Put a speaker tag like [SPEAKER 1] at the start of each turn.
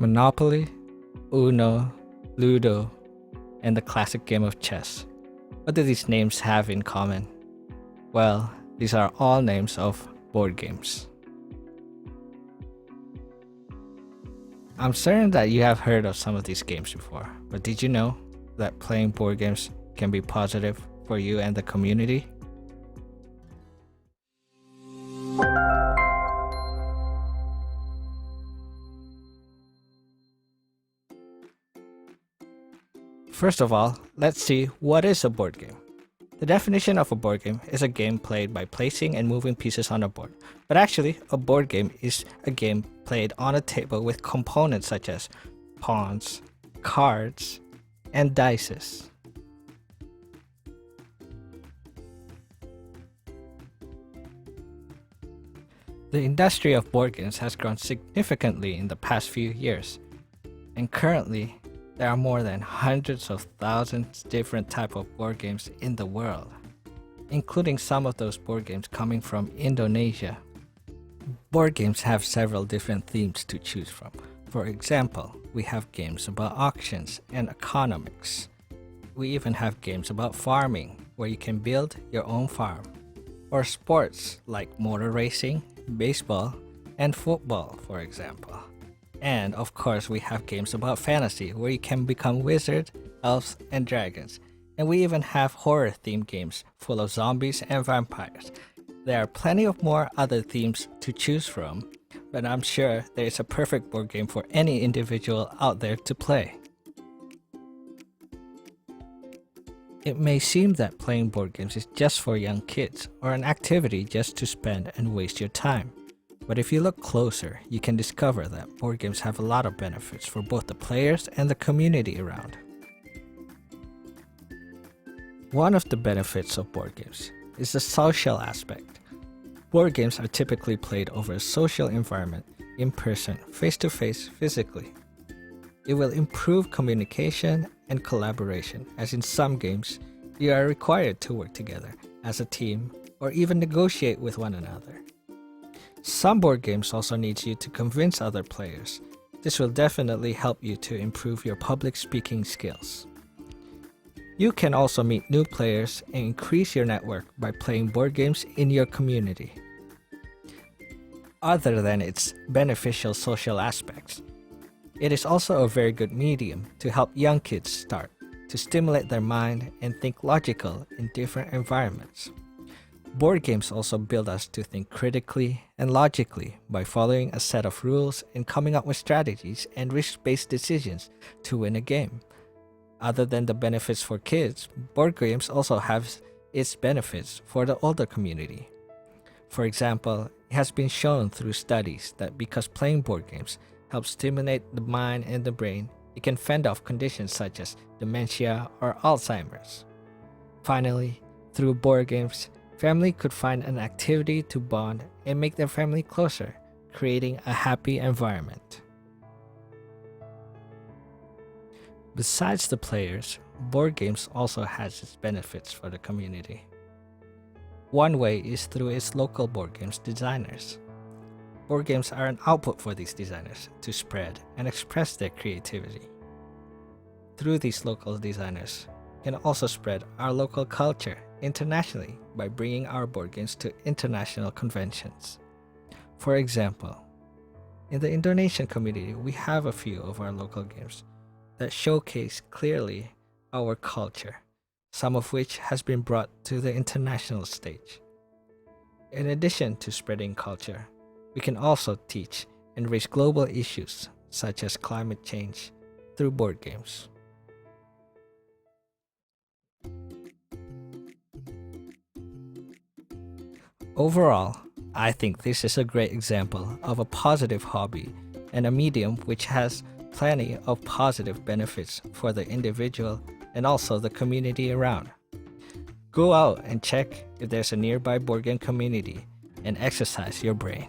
[SPEAKER 1] Monopoly, Uno, Ludo, and the classic game of chess. What do these names have in common? Well, these are all names of board games. I'm certain that you have heard of some of these games before, but did you know that playing board games can be positive for you and the community? First of all, let's see what is a board game. The definition of a board game is a game played by placing and moving pieces on a board. But actually, a board game is a game played on a table with components such as pawns, cards, and dice. The industry of board games has grown significantly in the past few years, and currently, there are more than hundreds of thousands different types of board games in the world, including some of those board games coming from Indonesia. Board games have several different themes to choose from. For example, we have games about auctions and economics. We even have games about farming, where you can build your own farm, or sports like motor racing, baseball, and football, for example. And of course, we have games about fantasy where you can become wizards, elves, and dragons. And we even have horror-themed games full of zombies and vampires. There are plenty of more other themes to choose from, but I'm sure there is a perfect board game for any individual out there to play. It may seem that playing board games is just for young kids or an activity just to spend and waste your time. But if you look closer, you can discover that board games have a lot of benefits for both the players and the community around. One of the benefits of board games is the social aspect. Board games are typically played over a social environment, in person, face-to-face, physically. It will improve communication and collaboration, as in some games, you are required to work together as a team or even negotiate with one another. Some board games also need you to convince other players. This will definitely help you to improve your public speaking skills. You can also meet new players and increase your network by playing board games in your community. Other than its beneficial social aspects, it is also a very good medium to help young kids start to stimulate their mind and think logical in different environments. Board games also build us to think critically and logically by following a set of rules and coming up with strategies and risk-based decisions to win a game. Other than the benefits for kids, board games also have its benefits for the older community. For example, it has been shown through studies that because playing board games helps stimulate the mind and the brain, it can fend off conditions such as dementia or Alzheimer's. Finally, through board games, family could find an activity to bond and make their family closer, creating a happy environment. Besides the players, board games also has its benefits for the community. One way is through its local board games designers. Board games are an output for these designers to spread and express their creativity. Through these local designers, we can also spread our local culture internationally by bringing our board games to international conventions. For example, in the Indonesian community, we have a few of our local games that showcase clearly our culture, some of which has been brought to the international stage. In addition to spreading culture, we can also teach and raise global issues such as climate change through board games. Overall, I think this is a great example of a positive hobby and a medium which has plenty of positive benefits for the individual and also the community around. Go out and check if there's a nearby board game community and exercise your brain.